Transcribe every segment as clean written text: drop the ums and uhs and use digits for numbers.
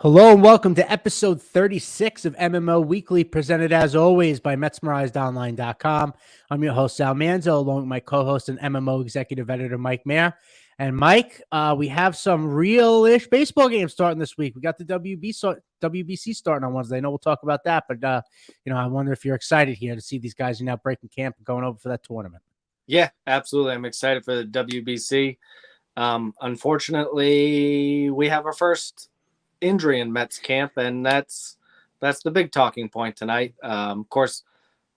Hello and welcome to episode 36 of MMO Weekly, presented as always by Metsmerizedonline.com. I'm your host, Sal Manzo, along with my co-host and MMO executive editor, Mike Mayer. And Mike, we have some real-ish baseball games starting this week. We got the WBC starting on Wednesday. I know we'll talk about that, but I wonder if you're excited here to see these guys are now breaking camp and going over for that tournament. Yeah, absolutely. I'm excited for the WBC. Unfortunately, we have our first injury in Mets camp, and that's the big talking point tonight. Of course,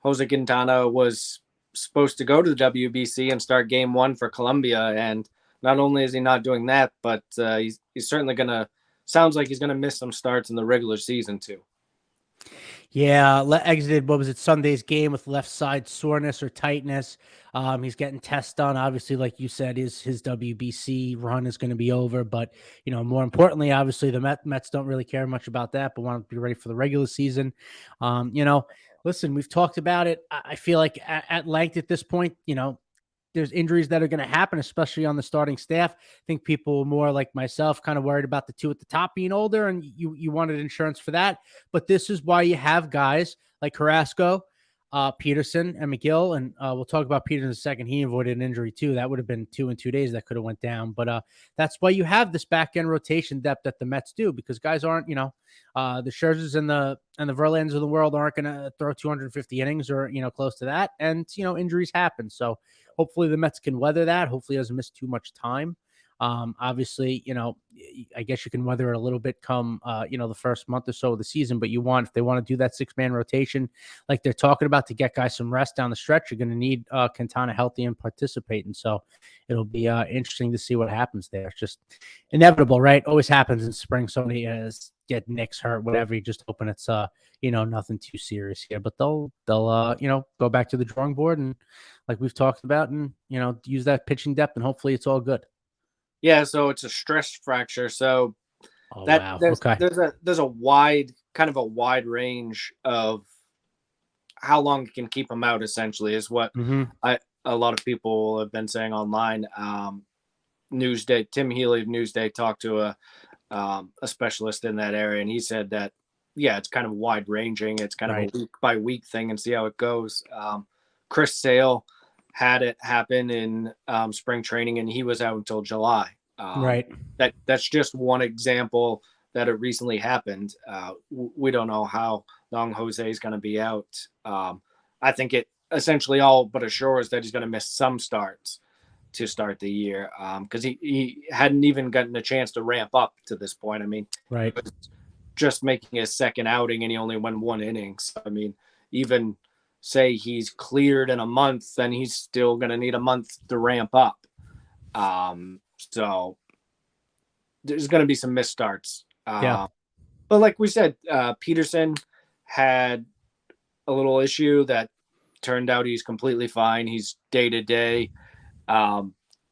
Jose Quintana was supposed to go to the WBC and start game one for Colombia, and not only is he not doing that, but he's certainly sounds like he's gonna miss some starts in the regular season too. Yeah, exited, what was it, Sunday's game with left side soreness or tightness. He's getting tests done. Obviously, like you said, his WBC run is going to be over. But, more importantly, obviously, the Mets don't really care much about that, but want to be ready for the regular season. Listen, we've talked about it. I feel like at length at this point, there's injuries that are going to happen, especially on the starting staff. I think people more like myself kind of worried about the two at the top being older, and you wanted insurance for that. But this is why you have guys like Carrasco, Peterson, and McGill. And we'll talk about Peterson in a second. He avoided an injury too. That would have been 2 in 2 days that could have went down. But that's why you have this back end rotation depth that the Mets do, because guys aren't, the Scherzers and the Verlanders of the world aren't going to throw 250 innings or close to that. And injuries happen. So hopefully the Mets can weather that. Hopefully it doesn't miss too much time. Obviously, I guess you can weather it a little bit come, the first month or so of the season, but if they want to do that 6-man rotation, like they're talking about, to get guys some rest down the stretch, you're going to need Quintana healthy and participating. So it'll be interesting to see what happens there. It's just inevitable, right? Always happens in spring. Somebody get nicks, hurt, whatever. You just hoping it's, nothing too serious here, but they'll go back to the drawing board and, like we've talked about, and, use that pitching depth, and hopefully it's all good. Yeah, so it's a stress fracture. So there's a wide range of how long you can keep him out, essentially, is what a lot of people have been saying online. Newsday, Tim Healy of Newsday talked to a specialist in that area, and he said that, yeah, it's kind of wide ranging. It's kind of a week by week thing, and see how it goes. Chris Sale had it happen in spring training, and he was out until July. That's just one example that it recently happened. We don't know how long Jose is going to be out. I think it essentially all but assures that he's going to miss some starts to start the year, because he hadn't even gotten a chance to ramp up to this point. I mean, he was just making his second outing, and he only won 1 inning. So, I mean, even say he's cleared in a month, then he's still going to need a month to ramp up. So there's going to be some missed starts. But like we said, Peterson had a little issue that turned out he's completely fine. He's day to day,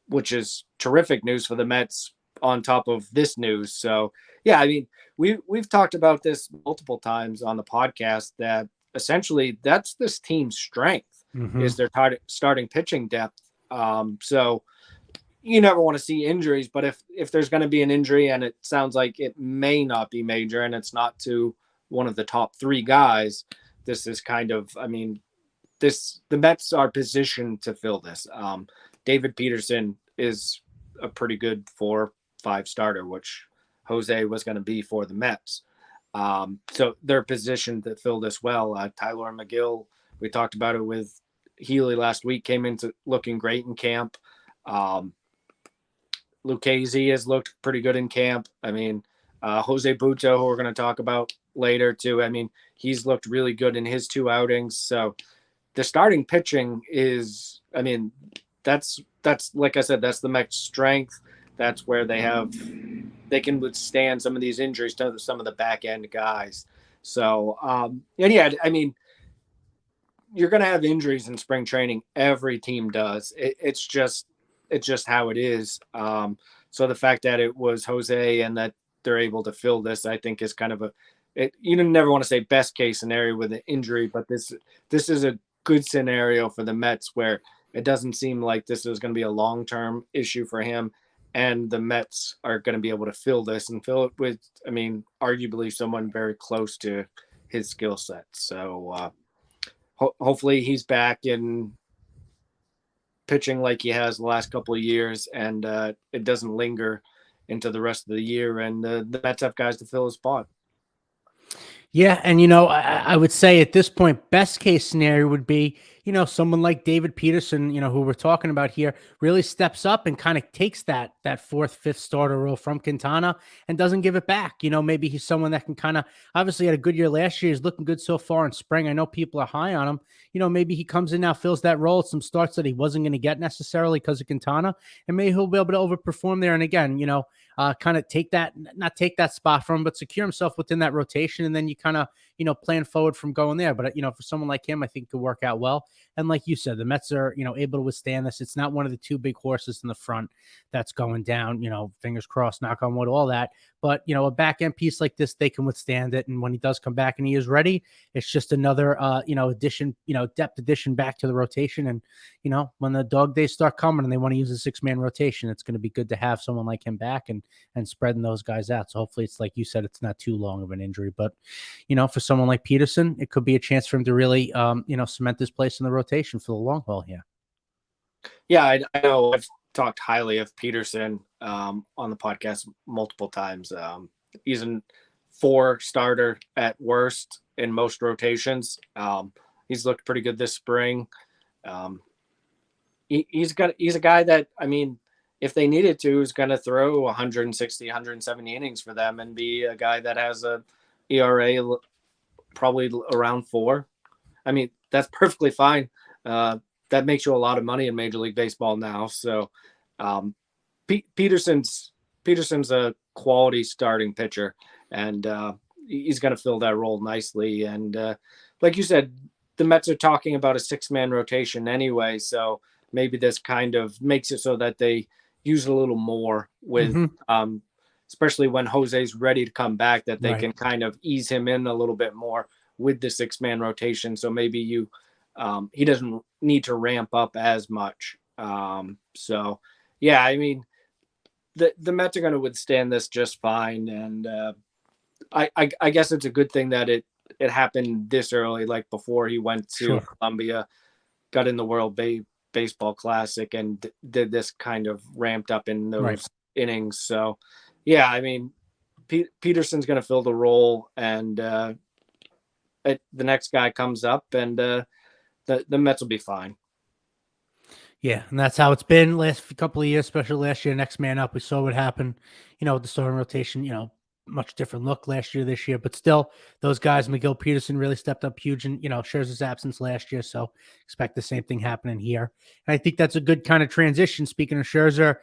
which is terrific news for the Mets on top of this news. So, yeah, I mean, we've talked about this multiple times on the podcast, that essentially that's this team's strength, is their starting pitching depth. So you never want to see injuries, but if there's going to be an injury, and it sounds like it may not be major, and it's not to one of the top 3 guys, this is kind of, I mean, the Mets are positioned to fill this. David Peterson is a pretty good 4-5 starter, which Jose was going to be for the Mets. So they're positioned to fill this well. Tyler McGill, we talked about it with Healy last week, came into looking great in camp. Lucchesi has looked pretty good in camp. I mean, Jose Butto, who we're going to talk about later too, I mean, he's looked really good in his 2 outings. So the starting pitching is, I mean, that's like I said, that's the Mets' strength. That's where they can withstand some of these injuries to some of the back end guys. So, and yeah, I mean, you're going to have injuries in spring training. Every team does. It's just how it is. So the fact that it was Jose and that they're able to fill this, I think, is kind of you never want to say best case scenario with an injury, but this is a good scenario for the Mets, where it doesn't seem like this is going to be a long-term issue for him. and the Mets are going to be able to fill this and fill it with, I mean, arguably someone very close to his skill set. So hopefully he's back in pitching like he has the last couple of years, and it doesn't linger into the rest of the year, and the Mets have guys to fill his spot. Yeah, and I would say at this point, best case scenario would be, someone like David Peterson, who we're talking about here, really steps up and kind of takes that fourth, fifth starter role from Quintana and doesn't give it back. Maybe he's someone that can kind of, obviously had a good year last year. He's looking good so far in spring. I know people are high on him. Maybe he comes in now, fills that role, some starts that he wasn't going to get necessarily because of Quintana, and maybe he'll be able to overperform there. And again, kind of not take that spot from him, but secure himself within that rotation. And then you kind of, plan forward from going there. But, for someone like him, I think it could work out well. And like you said, the Mets are, able to withstand this. It's not one of the two big horses in the front that's going down, fingers crossed, knock on wood, all that. But, a back end piece like this, they can withstand it. And when he does come back and he is ready, it's just another, addition, depth addition back to the rotation. And, when the dog days start coming and they want to use a 6-man rotation, it's going to be good to have someone like him back and spreading those guys out. So hopefully it's like you said, it's not too long of an injury, but, for someone like Peterson, it could be a chance for him to really, cement his place in the rotation for the long haul here. Yeah, I know I've talked highly of Peterson on the podcast multiple times. He's a 4 starter at worst in most rotations. He's looked pretty good this spring. He's a guy that, I mean, if they needed to, is going to throw 160, 170 innings for them and be a guy that has a ERA probably around 4. I mean, that's perfectly fine. That makes you a lot of money in Major League Baseball now. So Peterson's a quality starting pitcher, and he's going to fill that role nicely. And like you said, the Mets are talking about a 6-man rotation anyway, so maybe this kind of makes it so that they use a little more with, especially when Jose's ready to come back, that they can kind of ease him in a little bit more with the 6-man rotation. So maybe he doesn't need to ramp up as much. So yeah, I mean, the Mets are going to withstand this just fine. And I guess it's a good thing that it happened this early, like before he went to Columbia, got in the World Baseball Classic and did this kind of ramped up in those innings. So yeah, I mean, Peterson's going to fill the role, and the next guy comes up, and the Mets will be fine. Yeah, and that's how it's been last couple of years, especially last year. Next man up, we saw what happened, with the starting rotation, much different look last year, this year, but still those guys, McGill, Peterson really stepped up huge and, Scherzer's absence last year. So expect the same thing happening here. And I think that's a good kind of transition. Speaking of Scherzer,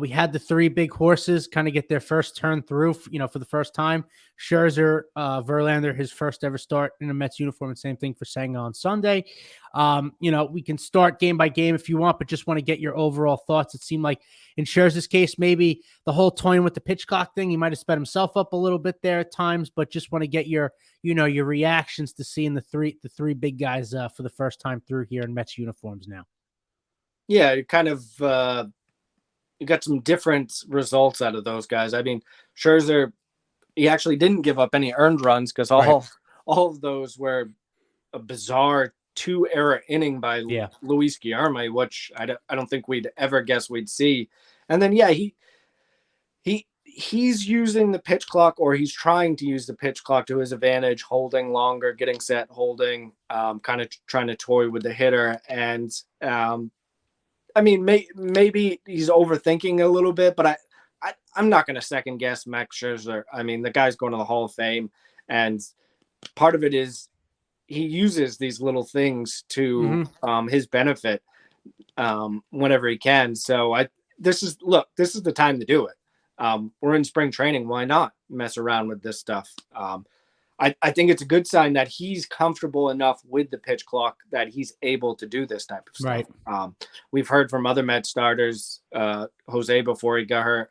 we had the 3 big horses kind of get their first turn through, for the first time. Scherzer, Verlander, his first ever start in a Mets uniform, and same thing for Senga on Sunday. We can start game by game if you want, but just want to get your overall thoughts. It seemed like in Scherzer's case, maybe the whole toying with the pitch clock thing, he might have sped himself up a little bit there at times, but just want to get your reactions to seeing the three big guys for the first time through here in Mets uniforms now. Yeah, you kind of you got some different results out of those guys. I mean, Scherzer, he actually didn't give up any earned runs because all of those were a bizarre 2-error inning by Luis Guillorme, which I don't think we'd ever guess we'd see. And then he's using the pitch clock, or he's trying to use the pitch clock to his advantage, holding longer, getting set, holding, kind of trying to toy with the hitter. And I mean, maybe he's overthinking a little bit, but I'm not going to second guess Max Scherzer. I mean, the guy's going to the Hall of Fame, and part of it is he uses these little things to his benefit whenever he can. So this is the time to do it. We're in spring training. Why not mess around with this stuff? I think it's a good sign that he's comfortable enough with the pitch clock that he's able to do this type of stuff. Right. We've heard from other Met starters, Jose before he got hurt,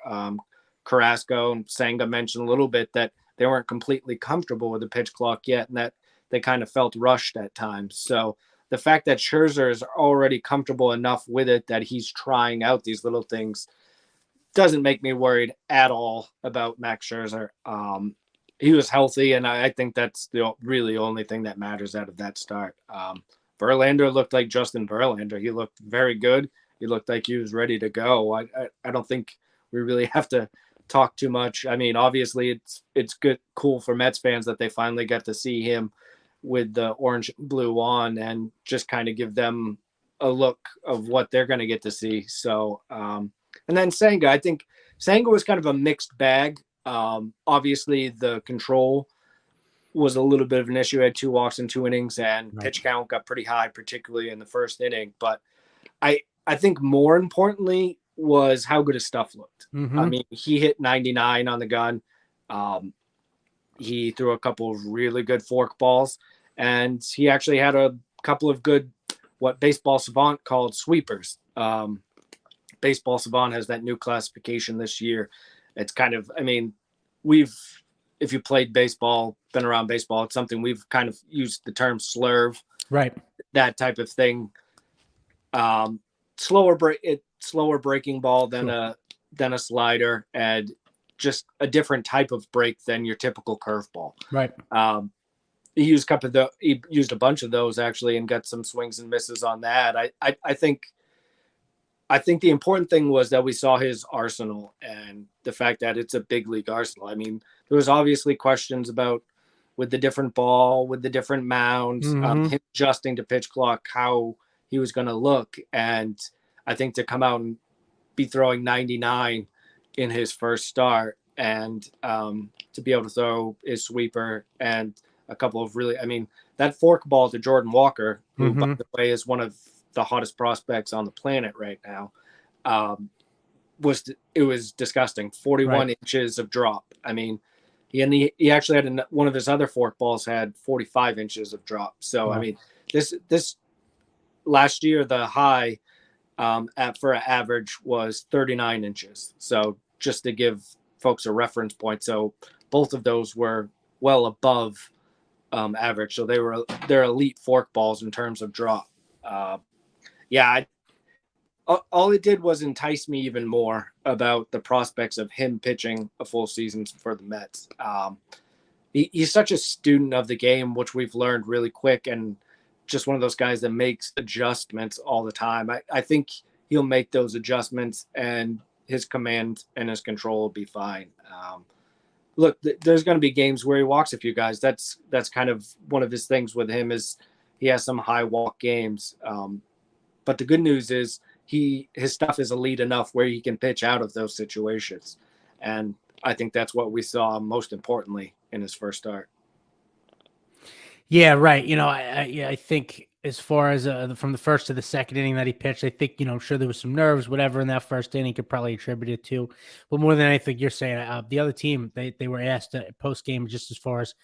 Carrasco and Senga mentioned a little bit that they weren't completely comfortable with the pitch clock yet, and that they kind of felt rushed at times. So the fact that Scherzer is already comfortable enough with it that he's trying out these little things doesn't make me worried at all about Max Scherzer. He was healthy, and I think that's the really only thing that matters out of that start. Verlander looked like Justin Verlander. He looked very good. He looked like he was ready to go. I don't think we really have to talk too much. I mean, obviously it's good, cool for Mets fans that they finally get to see him with the orange and blue on and just kind of give them a look of what they're going to get to see. So, and then Senga, I think Senga was kind of a mixed bag. Obviously the control was a little bit of an issue. He had 2 walks in 2 innings, and pitch count got pretty high, particularly in the first inning. But I think more importantly was how good his stuff looked. Mm-hmm. I mean, he hit 99 on the gun. He threw a couple of really good fork balls, and he actually had a couple of good, what Baseball Savant called sweepers. Baseball Savant has that new classification this year. It's kind of, I mean, if you played baseball, been around baseball, it's something we've kind of used the term slurve, right? That type of thing. Slower breaking ball than a slider, and just a different type of break than your typical curveball. Right. He used a bunch of those actually, and got some swings and misses on that. I think the important thing was that we saw his arsenal and the fact that it's a big league arsenal. I mean, there was obviously questions about with the different ball, with the different mounds, him adjusting to pitch clock, how he was going to look. And I think to come out and be throwing 99 in his first start, and to be able to throw his sweeper and a couple of really, I mean, that fork ball to Jordan Walker, who by the way is one of the hottest prospects on the planet right now, was disgusting. 41 inches of drop. I mean, he actually had one of his other fork balls had 45 inches of drop. So I mean, this last year the high for an average was 39 inches. So just to give folks a reference point, so both of those were well above average. So they're elite fork balls in terms of drop. All it did was entice me even more about the prospects of him pitching a full season for the Mets. He's such a student of the game, which we've learned really quick, and just one of those guys that makes adjustments all the time. I think he'll make those adjustments, and his command and his control will be fine. Look, there's going to be games where he walks a few guys. That's kind of one of his things with him, is he has some high walk games. But the good news is his stuff is elite enough where he can pitch out of those situations. And I think that's what we saw most importantly in his first start. Yeah, right. You know, I think as far as from the first to the second inning that he pitched, I think, I'm sure there was some nerves, whatever, in that first inning could probably attribute it to. But more than anything, you're saying the other team, they were asked post game just as far as,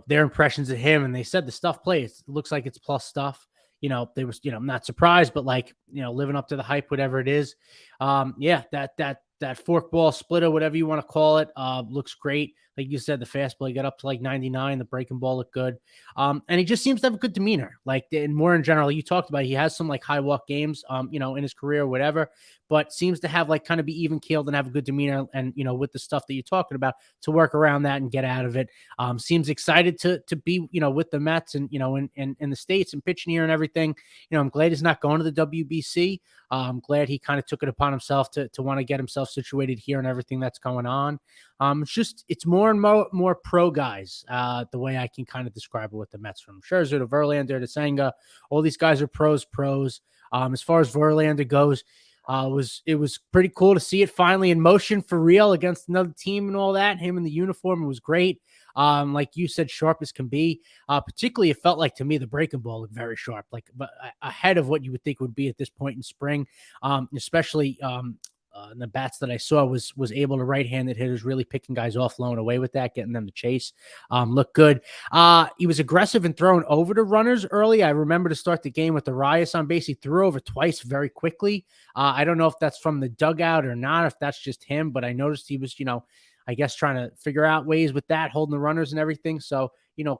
their impressions of him, and they said the stuff plays. It looks like it's plus stuff. They was, I'm not surprised, but living up to the hype, whatever it is. That fork ball splitter, whatever you want to call it, looks great. Like you said, the fastball got up to 99. The breaking ball looked good. And he just seems to have a good demeanor. And more in general, you talked about, he has some high walk games, in his career or whatever, but seems to have kind of be even keeled and have a good demeanor. And, with the stuff that you're talking about, to work around that and get out of it. Seems excited to be, with the Mets and, in the States and pitching here and everything. I'm glad he's not going to the WBC. I'm glad he kind of took it upon himself to want to get himself situated here and everything that's going on. It's more and more pro guys, the way I can kind of describe it with the Mets, from Scherzer to Verlander to Senga. All these guys are pros. As far as Verlander goes, it was pretty cool to see it finally in motion for real against another team and all that. Him in the uniform, it was great. Like you said, sharp as can be. Particularly, it felt like to me the breaking ball looked very sharp, but ahead of what you would think would be at this point in spring. Especially the bats that I saw was able to right-handed hitters really picking guys off low and away with that, getting them to chase. Looked good. He was aggressive and throwing over to runners early. I remember to start the game with the Arias on base. He threw over twice very quickly. I don't know if that's from the dugout or not, if that's just him, but I noticed he was, I guess trying to figure out ways with that, holding the runners and everything. So,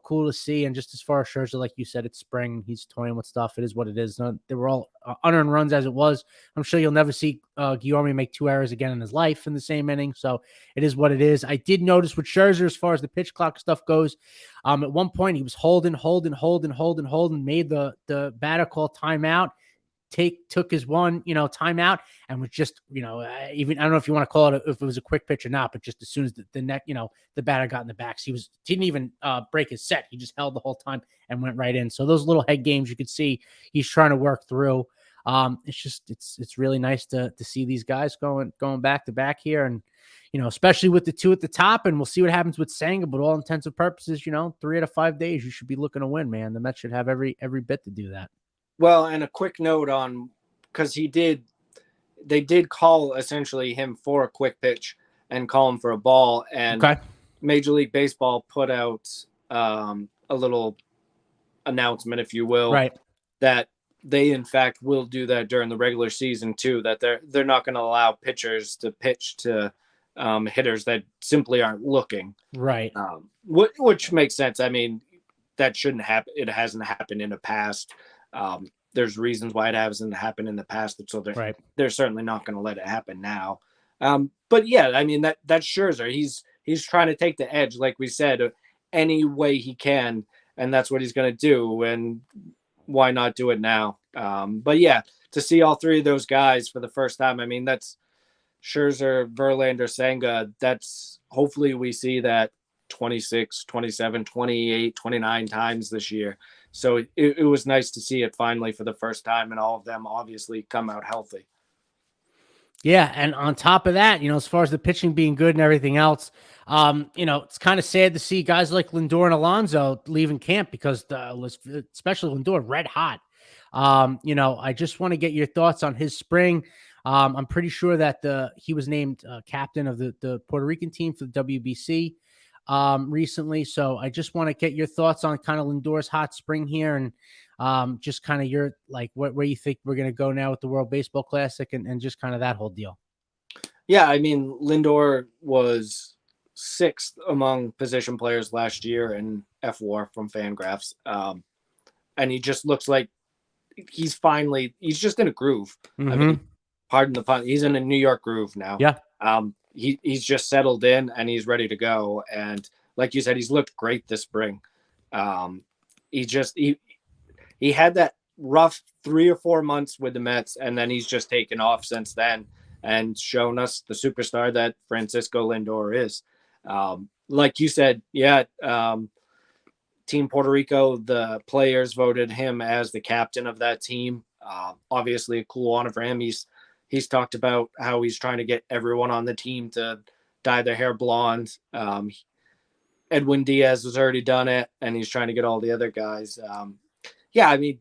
cool to see. And just as far as Scherzer, like you said, it's spring. He's toying with stuff. It is what it is. They were all unearned runs as it was. I'm sure you'll never see Guillorme make 2 errors again in his life in the same inning. So it is what it is. I did notice with Scherzer, as far as the pitch clock stuff goes, at one point he was holding, made the batter call timeout, took his one, timeout, and was just, even, I don't know if you want to call it, if it was a quick pitch or not, but just as soon as the neck, the batter got in the back, so didn't even break his set. He just held the whole time and went right in. So those little head games you could see he's trying to work through. It's really nice to see these guys going back to back here, and especially with the 2 at the top, and we'll see what happens with Senga. But all intents and purposes, 3 out of 5 days, you should be looking to win, man. The Mets should have every bit to do that. Well, and a quick note on, because they did call essentially him for a quick pitch and call him for a ball, and Major League Baseball put out a little announcement, if you will, right, that they in fact will do that during the regular season too. That they're not going to allow pitchers to pitch to hitters that simply aren't looking. Right. Which makes sense. I mean, that shouldn't happen. It hasn't happened in the past. There's reasons why it hasn't happened in the past, so they're certainly not going to let it happen now. But yeah, I mean, that's Scherzer. He's trying to take the edge, like we said, any way he can, and that's what he's going to do. And why not do it now? But yeah, to see all 3 of those guys for the first time, I mean, that's Scherzer, Verlander, Senga. That's, hopefully we see that 26, 27, 28, 29 times this year. So it was nice to see it finally for the first time, and all of them obviously come out healthy. Yeah, and on top of that, as far as the pitching being good and everything else, it's kind of sad to see guys like Lindor and Alonso leaving camp, because especially Lindor, red hot. I just want to get your thoughts on his spring. I'm pretty sure that he was named captain of the Puerto Rican team for the WBC recently. So I just want to get your thoughts on kind of Lindor's hot spring here, and just kind of your, like, where you think we're going to go now with the World Baseball Classic, and just kind of that whole deal. Yeah, I mean, Lindor was 6th among position players last year in F-WAR from Fangraphs. And he just looks like he's just in a groove. Mm-hmm. I mean, pardon the pun, he's in a New York groove now. Yeah. He's just settled in, and he's ready to go. And like you said, he's looked great this spring. He had that rough 3 or 4 months with the Mets, and then he's just taken off since then and shown us the superstar that Francisco Lindor is. Like you said, yeah, Team Puerto Rico, the players voted him as the captain of that team. Obviously a cool honor for him. He's talked about how he's trying to get everyone on the team to dye their hair blonde. Edwin Diaz has already done it, and he's trying to get all the other guys. Yeah, I mean,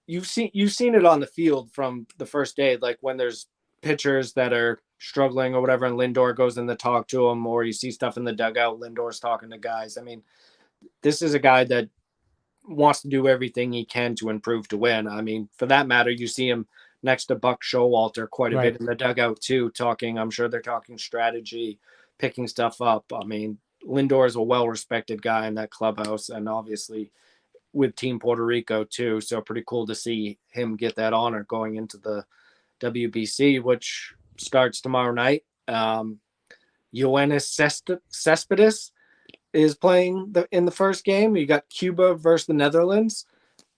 you've seen it on the field from the first day, like when there's pitchers that are struggling or whatever, and Lindor goes in to talk to them, or you see stuff in the dugout, Lindor's talking to guys. I mean, this is a guy that wants to do everything he can to improve to win. I mean, for that matter, you see him next to Buck Showalter quite a bit in the dugout too, talking. I'm sure they're talking strategy, picking stuff up. I mean, Lindor is a well-respected guy in that clubhouse, and obviously with Team Puerto Rico too. So pretty cool to see him get that honor going into the WBC, which starts tomorrow night. Yoenis Cespedes is playing in the first game. You got Cuba versus the Netherlands,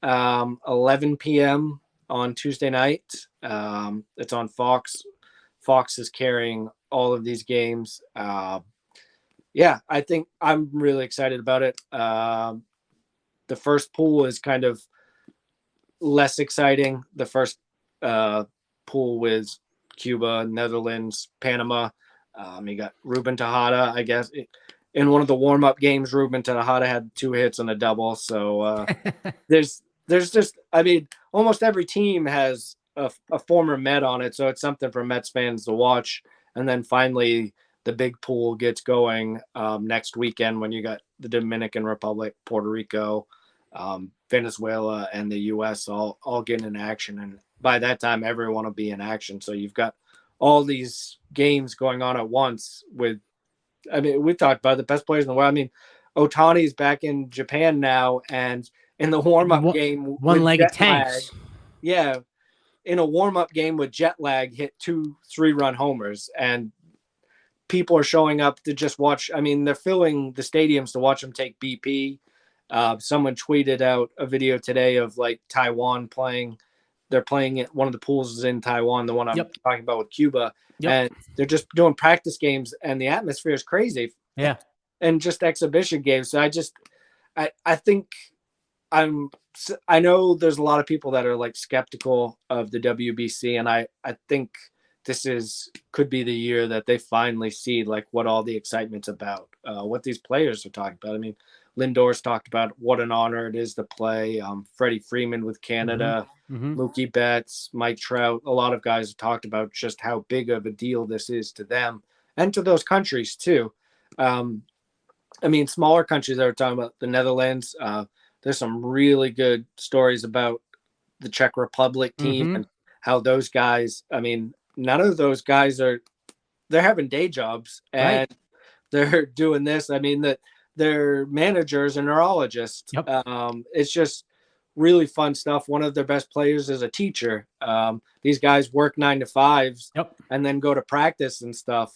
11 p.m. on Tuesday night. It's on Fox. Fox is carrying all of these games. Yeah, I think I'm really excited about it. The first pool is kind of less exciting. The first pool with Cuba, Netherlands, Panama. You got Ruben Tejada, I guess. In one of the warm-up games, Ruben Tejada had 2 hits and a double. So there's just, I mean, almost every team has a former Met on it. So it's something for Mets fans to watch. And then finally, the big pool gets going next weekend when you got the Dominican Republic, Puerto Rico, Venezuela, and the U.S. all getting in action. And by that time, everyone will be in action. So you've got all these games going on at once with, I mean, we talked about the best players in the world. I mean, Otani's back in Japan now, and in the warm-up game with one-legged jet lag, tanks. yeah, in a warm-up game with jet lag, hit 2 3-run homers, and people are showing up to just watch. I mean, they're filling the stadiums to watch him take BP. Someone tweeted out a video today of like Taiwan playing. They're playing at one of the pools is in Taiwan, the one I'm talking about with Cuba, and they're just doing practice games, and the atmosphere is crazy. Yeah, and just exhibition games. So I think I know there's a lot of people that are like skeptical of the WBC, and I think this could be the year that they finally see like what all the excitement's about, what these players are talking about. I mean, Lindor's talked about what an honor it is to play. Freddie Freeman with Canada, Mookie Betts, Mike Trout. A lot of guys have talked about just how big of a deal this is to them and to those countries too. I mean, smaller countries that are talking about the Netherlands. There's some really good stories about the Czech Republic team and how those guys, I mean, none of those guys they're having day jobs and they're doing this. I mean, that they're managers and neurologists. It's just really fun stuff. One of their best players is a teacher. These guys work 9 to 5s and then go to practice and stuff.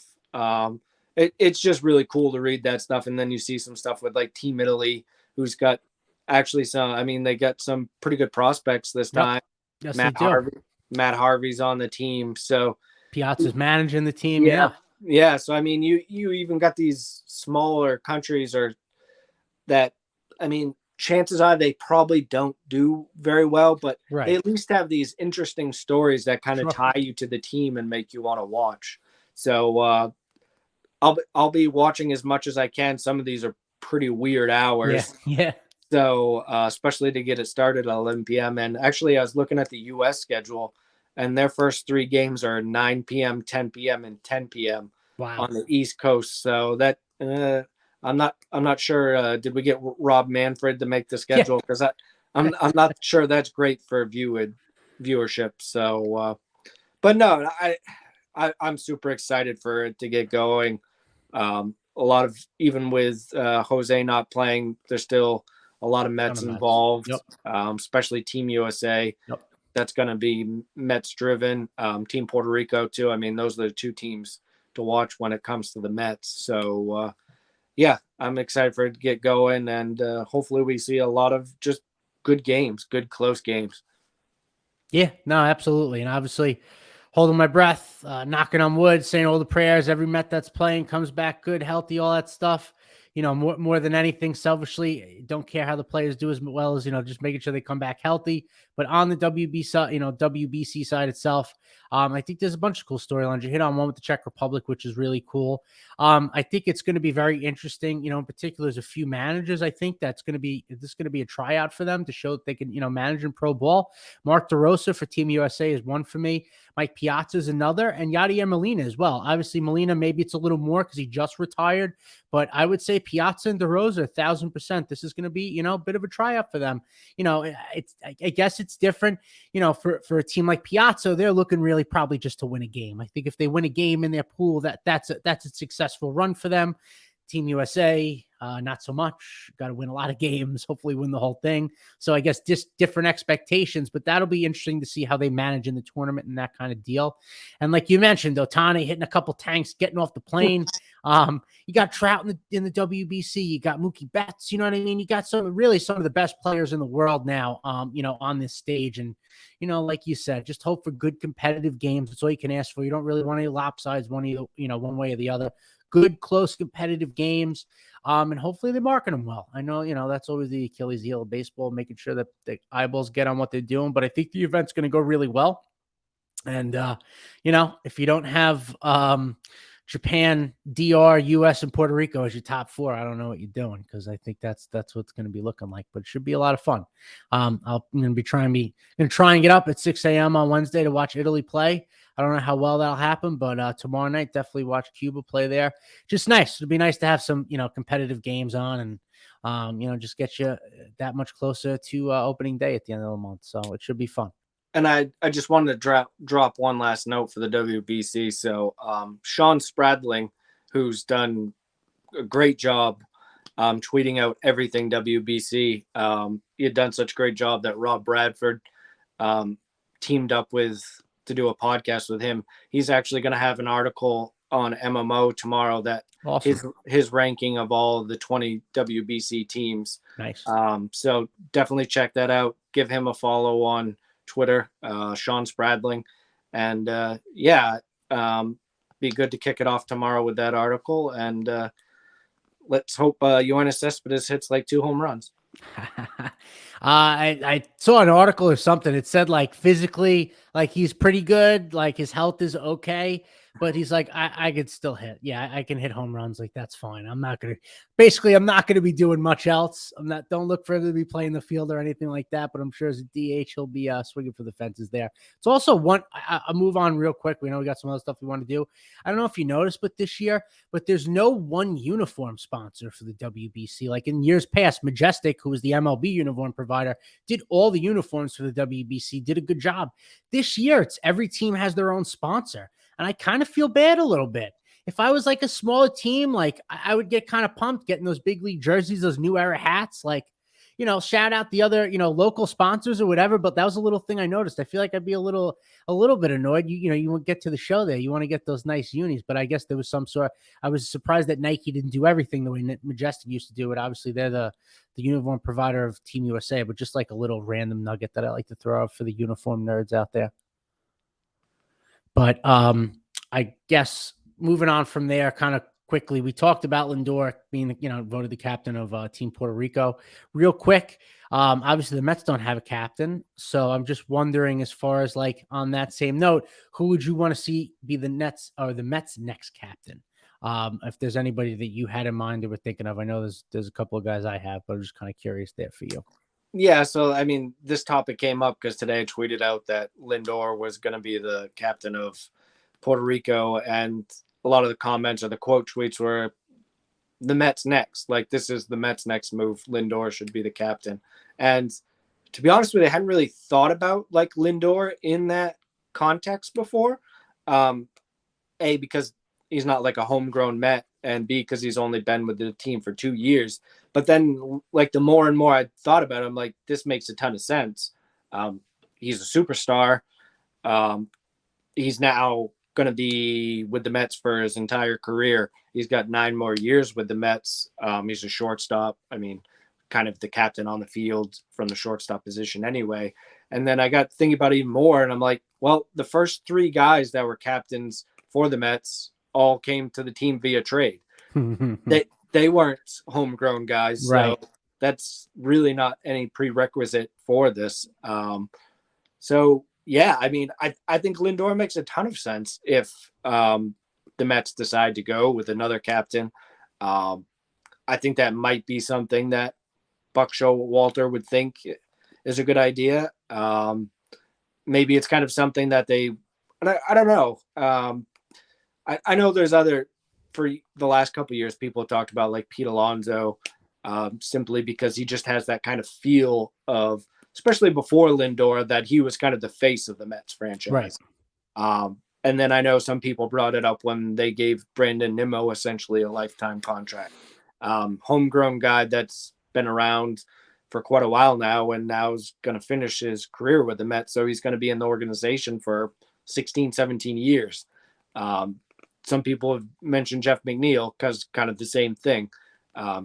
It's just really cool to read that stuff. And then you see some stuff with like Team Italy, who's got actually they got some pretty good prospects this time. Yes, Matt Harvey's on the team. So Piazza's managing the team. Yeah. So, I mean, you even got these smaller countries I mean, chances are they probably don't do very well, but they at least have these interesting stories that kind of tie you to the team and make you want to watch. So, I'll be watching as much as I can. Some of these are pretty weird hours. Yeah. So, especially to get it started at 11 p.m. And actually, I was looking at the U.S. schedule, and their first 3 games are 9 p.m., 10 p.m., and 10 p.m. on the East Coast. So that I'm not sure. Did we get Rob Manfred to make the schedule? Because I'm not sure that's great for viewership. So, but no, I'm super excited for it to get going. A lot of, even with Jose not playing, there's still a lot of Mets involved, especially Team USA. That's going to be Mets driven. Team Puerto Rico too. I mean, those are the 2 teams to watch when it comes to the Mets. So I'm excited for it to get going, and hopefully we see a lot of just good games, good close games. Yeah, no, absolutely. And obviously holding my breath, knocking on wood, saying all the prayers, every Met that's playing comes back good, healthy, all that stuff. More than anything, selfishly, don't care how the players do as well as, just making sure they come back healthy. But on the WBC side itself, I think there's a bunch of cool storylines. You hit on one with the Czech Republic, which is really cool. I think it's going to be very interesting. In particular, there's a few managers. I think this is going to be a tryout for them to show that they can, manage in pro ball. Mark DeRosa for Team USA is one for me. Mike Piazza is another, and Yadier Molina as well. Obviously, Molina, maybe it's a little more because he just retired, but I would say Piazza and DeRosa, 1,000%. This is going to be, a bit of a tryout for them. I guess it's different, for a team like Piazza. They're looking really probably just to win a game. I think if they win a game in their pool, that's a successful run for them. Team USA, not so much. Got to win a lot of games, hopefully win the whole thing. So I guess just different expectations, but that'll be interesting to see how they manage in the tournament and that kind of deal. And like you mentioned, Otani hitting a couple tanks, getting off the plane. You got Trout in the WBC. You got Mookie Betts. You know what I mean? You got some of the best players in the world now, on this stage. And, like you said, just hope for good competitive games. That's all you can ask for. You don't really want any lopsides one way or the other. Good, close, competitive games. And hopefully they market them well. I know, that's always the Achilles heel of baseball, making sure that the eyeballs get on what they're doing. But I think the event's going to go really well. And, if you don't have Japan, DR, US, and Puerto Rico as your top 4, I don't know what you're doing, because I think that's what's going to be looking like. But it should be a lot of fun. I'm going to try and get up at 6 a.m. on Wednesday to watch Italy play. I don't know how well that'll happen, but tomorrow night, definitely watch Cuba play there. Just nice. It'd be nice to have some, competitive games on, and, just get you that much closer to opening day at the end of the month. So it should be fun. And I just wanted to drop one last note for the WBC. So Sean Spradling, who's done a great job tweeting out everything WBC. He had done such a great job that Rob Bradford teamed up to do a podcast with him. He's actually going to have an article on MMO tomorrow that awesome. his ranking of all of the 20 WBC teams. Nice. So definitely check that out. Give him a follow on Twitter, Sean Spradling. And be good to kick it off tomorrow with that article. And let's hope Yoenis Cespedes hits like 2 home runs. I saw an article or something. It said like physically, like he's pretty good, like his health is okay, but he's like, I could still hit. Yeah, I can hit home runs. Like that's fine. I'm not gonna be doing much else. Don't look for him to be playing the field or anything like that. But I'm sure as a DH, he'll be swinging for the fences there. It's also I'll move on real quick. We know we got some other stuff we want to do. I don't know if you noticed, but this year, there's no one uniform sponsor for the WBC. Like in years past, Majestic, who was the MLB uniform provider, did all the uniforms for the WBC, did a good job. This year, it's every team has their own sponsor. And I kind of feel bad a little bit. If I was like a smaller team, like I would get kind of pumped getting those big league jerseys, those new era hats, like, shout out the other, local sponsors or whatever. But that was a little thing I noticed. I feel like I'd be a little bit annoyed. You won't get to the show there. You want to get those nice unis, but I guess there was I was surprised that Nike didn't do everything the way Majestic used to do it. Obviously they're the uniform provider of Team USA, but just like a little random nugget that I like to throw out for the uniform nerds out there. But I guess moving on from there kind of quickly, we talked about Lindor being, voted the captain of Team Puerto Rico. Real quick, obviously the Mets don't have a captain. So I'm just wondering, as far as like on that same note, who would you want to see be the Mets next captain? If there's anybody that you had in mind that we're thinking of. I know there's a couple of guys I have, but I'm just kind of curious there for you. Yeah, so I mean, this topic came up because today I tweeted out that Lindor was going to be the captain of Puerto Rico, and a lot of the comments or the quote tweets were the Mets next. Like, this is the Mets next move. Lindor should be the captain. And to be honest with you, I hadn't really thought about like Lindor in that context before. A, because he's not like a homegrown Met, and B, because he's only been with the team for 2 years. But then, like, the more and more I thought about him, like, this makes a ton of sense. He's a superstar. He's now going to be with the Mets for his entire career. He's got 9 more years with the Mets. He's a shortstop. I mean, kind of the captain on the field from the shortstop position anyway. And then I got thinking about it even more, and I'm like, well, the first 3 guys that were captains for the Mets all came to the team via trade. They weren't homegrown guys, right? So that's really not any prerequisite for this. So yeah, I mean, I think Lindor makes a ton of sense if the Mets decide to go with another captain. I think that might be something that Buck Showalter would think is a good idea. Maybe it's kind of something that I don't know. I know there's other, for the last couple of years, people have talked about like Pete Alonso, simply because he just has that kind of feel of, especially before Lindor, that he was kind of the face of the Mets franchise. Right. And then I know some people brought it up when they gave Brandon Nimmo essentially a lifetime contract. Homegrown guy that's been around for quite a while now, and now is going to finish his career with the Mets. So he's going to be in the organization for 16, 17 years. Some people have mentioned Jeff McNeil because kind of the same thing.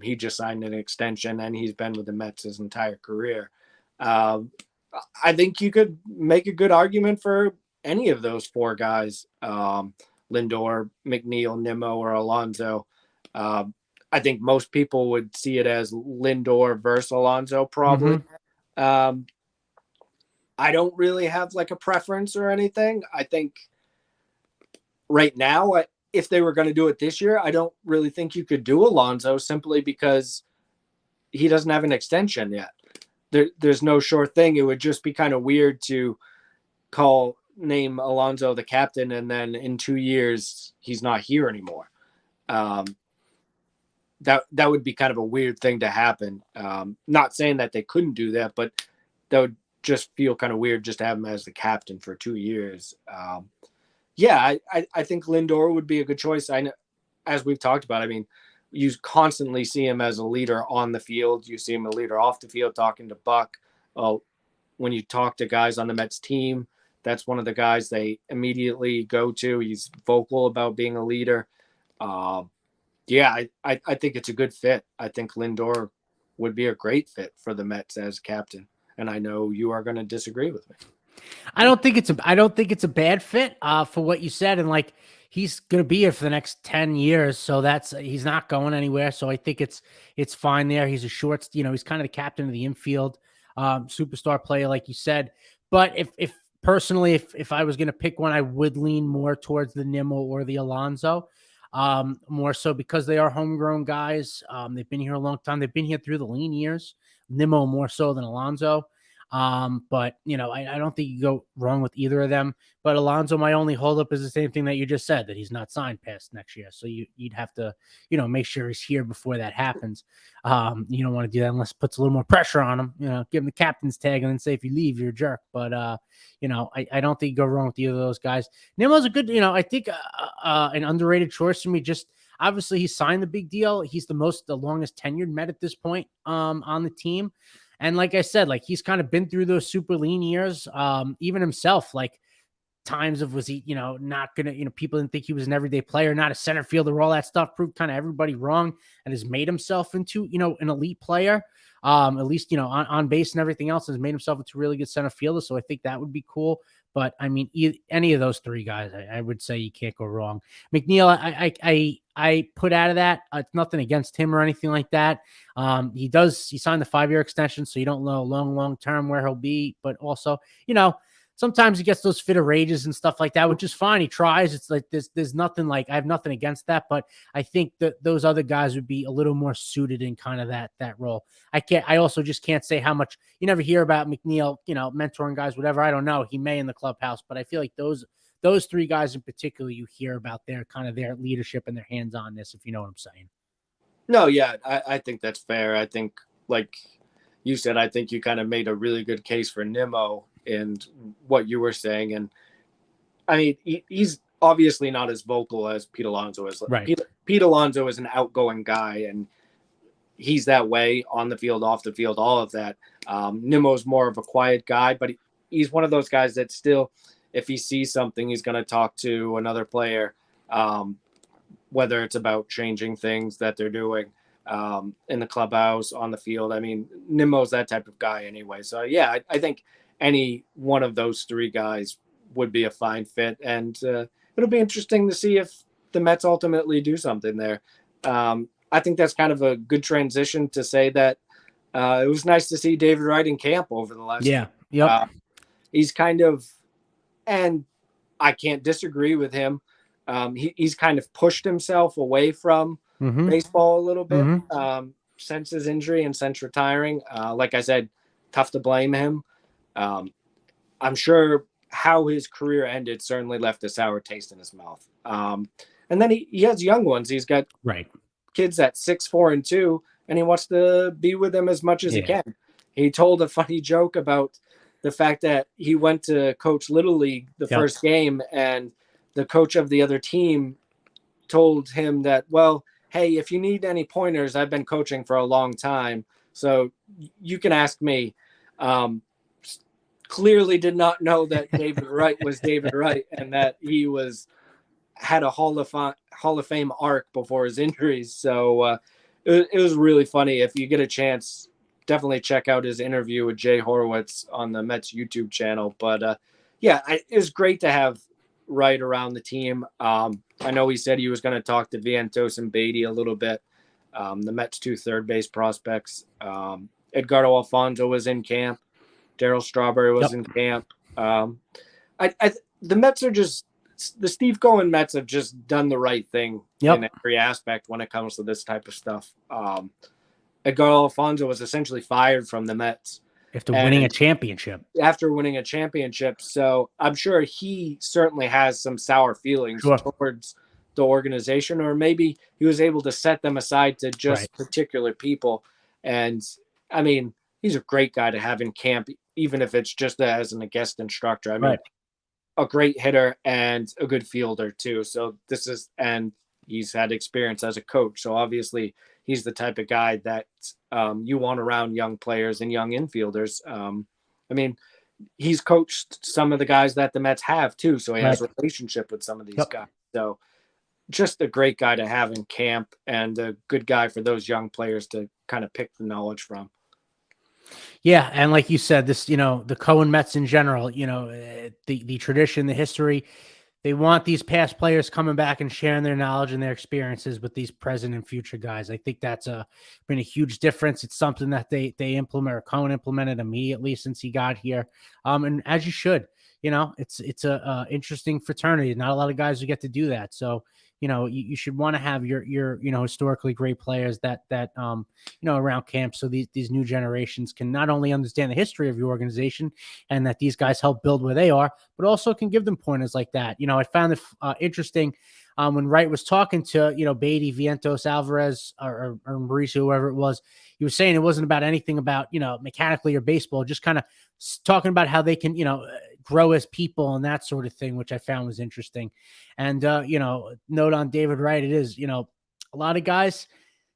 He just signed an extension and he's been with the Mets his entire career. I think you could make a good argument for any of those 4 guys, Lindor, McNeil, Nimmo, or Alonso. I think most people would see it as Lindor versus Alonso, probably. Mm-hmm. I don't really have like a preference or anything. I think right now, if they were going to do it this year, I don't really think you could do Alonso, simply because he doesn't have an extension yet. There's no sure thing. It would just be kind of weird to name Alonso the captain, and then in 2 years he's not here anymore. That would be kind of a weird thing to happen. Not saying that they couldn't do that, but that would just feel kind of weird just to have him as the captain for 2 years. Yeah, I think Lindor would be a good choice. I know, as we've talked about, I mean, you constantly see him as a leader on the field. You see him a leader off the field, talking to Buck. When you talk to guys on the Mets team, that's one of the guys they immediately go to. He's vocal about being a leader. Yeah, I think it's a good fit. I think Lindor would be a great fit for the Mets as captain. And I know you are going to disagree with me. I don't think it's a bad fit for what you said. And like, he's going to be here for the next 10 years. So he's not going anywhere. So I think it's fine there. He's a short, he's kind of the captain of the infield, superstar player, like you said. But if personally, if I was going to pick one, I would lean more towards the Nimmo or the Alonso. More so because they are homegrown guys. They've been here a long time. They've been here through the lean years. Nimmo more so than Alonso. But I don't think you go wrong with either of them. But Alonso, my only holdup is the same thing that you just said, that he's not signed past next year. So you'd have to, make sure he's here before that happens. You don't want to do that unless it puts a little more pressure on him. Give him the captain's tag and then say if you leave, you're a jerk. But I don't think you go wrong with either of those guys. Nimmo's a good, I think an underrated choice for me. Just obviously he signed the big deal. He's the longest tenured Met at this point on the team. And like I said, like he's kind of been through those super lean years. Even himself, like times of was he, not gonna, people didn't think he was an everyday player, not a center fielder, all that stuff, proved kind of everybody wrong, and has made himself into, an elite player. At least, on base and everything else, has made himself into a really good center fielder. So I think that would be cool. But I mean, any of those three guys, I would say you can't go wrong. McNeil, I put out of that. It's nothing against him or anything like that. He signed the 5-year extension, so you don't know long term where he'll be. But also, sometimes he gets those fit of rages and stuff like that, which is fine. He tries. It's like there's nothing like, I have nothing against that, but I think that those other guys would be a little more suited in kind of that role. I also just can't say how much you never hear about McNeil, mentoring guys, whatever. I don't know. He may in the clubhouse, but I feel like those three guys in particular, you hear about their kind of their leadership and their hands-on-ness, if you know what I'm saying. No, yeah, I think that's fair. I think, like you said, I think you kind of made a really good case for Nimmo and what you were saying. And I mean, he's obviously not as vocal as Pete Alonso is. Right. Pete Alonso is an outgoing guy, and he's that way on the field, off the field, all of that. Nimmo's more of a quiet guy, but he's one of those guys that still, if he sees something, he's going to talk to another player, whether it's about changing things that they're doing in the clubhouse, on the field. I mean, Nimmo's that type of guy anyway. So, yeah, I think any one of those three guys would be a fine fit. And it'll be interesting to see if the Mets ultimately do something there. I think that's kind of a good transition to say that it was nice to see David Wright in camp over the last year. Yep. He's kind of, and I can't disagree with him. He's kind of pushed himself away from baseball a little bit since his injury and since retiring. Like I said, tough to blame him. I'm sure how his career ended certainly left a sour taste in his mouth. And then he has young ones. He's got kids at 6, 4, and 2, and he wants to be with them as much as he can. He told a funny joke about the fact that he went to coach Little League the first game, and the coach of the other team told him that, well, hey, if you need any pointers, I've been coaching for a long time, so you can ask me. Clearly did not know that David Wright was David Wright, and that he had a Hall of Fame arc before his injuries. So it was really funny. If you get a chance, definitely check out his interview with Jay Horowitz on the Mets YouTube channel. But it was great to have Wright around the team. I know he said he was going to talk to Vientos and Baty a little bit. The Mets 2 third base prospects. Edgardo Alfonso was in camp. Darryl Strawberry was in camp. The Mets are just, the Steve Cohen Mets have just done the right thing in every aspect when it comes to this type of stuff. Edgardo Alfonso was essentially fired from the Mets after winning a championship. So I'm sure he certainly has some sour feelings towards the organization, or maybe he was able to set them aside to just particular people. And I mean, he's a great guy to have in camp, even if it's just as a guest instructor. I mean, a great hitter and a good fielder too. So and He's had experience as a coach. So obviously he's the type of guy that you want around young players and young infielders. I mean, he's coached some of the guys that the Mets have too. So he has a relationship with some of these guys. So just a great guy to have in camp and a good guy for those young players to kind of pick the knowledge from. Yeah. And like you said, this, the Cohen Mets in general, the tradition, the history, they want these past players coming back and sharing their knowledge and their experiences with these present and future guys. I think that's been a huge difference. It's something that they implement, or Cohen implemented immediately since he got here. And as you should, it's a interesting fraternity. Not a lot of guys who get to do that. So, you should want to have your historically great players that around camp, so these new generations can not only understand the history of your organization and that these guys help build where they are, but also can give them pointers like that. I found it interesting when Wright was talking to Baty, Vientos, Alvarez, or Mauricio, whoever it was. He was saying it wasn't about anything about mechanically or baseball, just kind of talking about how they can grow as people and that sort of thing, which I found was interesting. And note on David Wright, it is a lot of guys,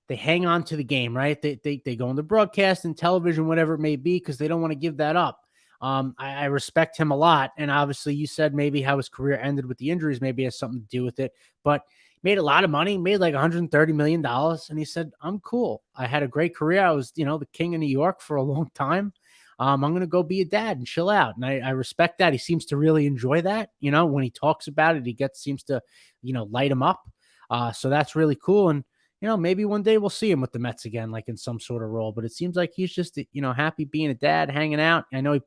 they hang on to the game, right? They go into broadcast and television, whatever it may be, because they don't want to give that up. I respect him a lot. And obviously you said maybe how his career ended with the injuries, maybe has something to do with it, but made a lot of money, made like $130 million. And he said, I'm cool. I had a great career. I was, the king of New York for a long time. I'm going to go be a dad and chill out. And I respect that. He seems to really enjoy that. When he talks about it, seems to, light him up. So that's really cool. And, maybe one day we'll see him with the Mets again, like in some sort of role, but it seems like he's just, happy being a dad, hanging out. I know he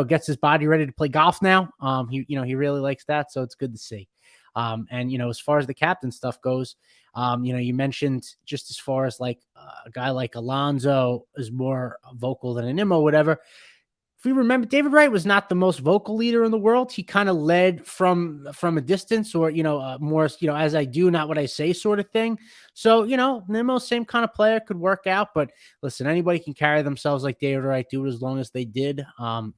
gets his body ready to play golf now. He really likes that. So it's good to see. And, as far as the captain stuff goes, you mentioned just as far as like a guy like Alonso is more vocal than an Nimmo, whatever. If we remember, David Wright was not the most vocal leader in the world. He kind of led from a distance, or, more, as I do, not what I say sort of thing. So, Nimmo, same kind of player, could work out. But listen, anybody can carry themselves like David Wright, do it as long as they did.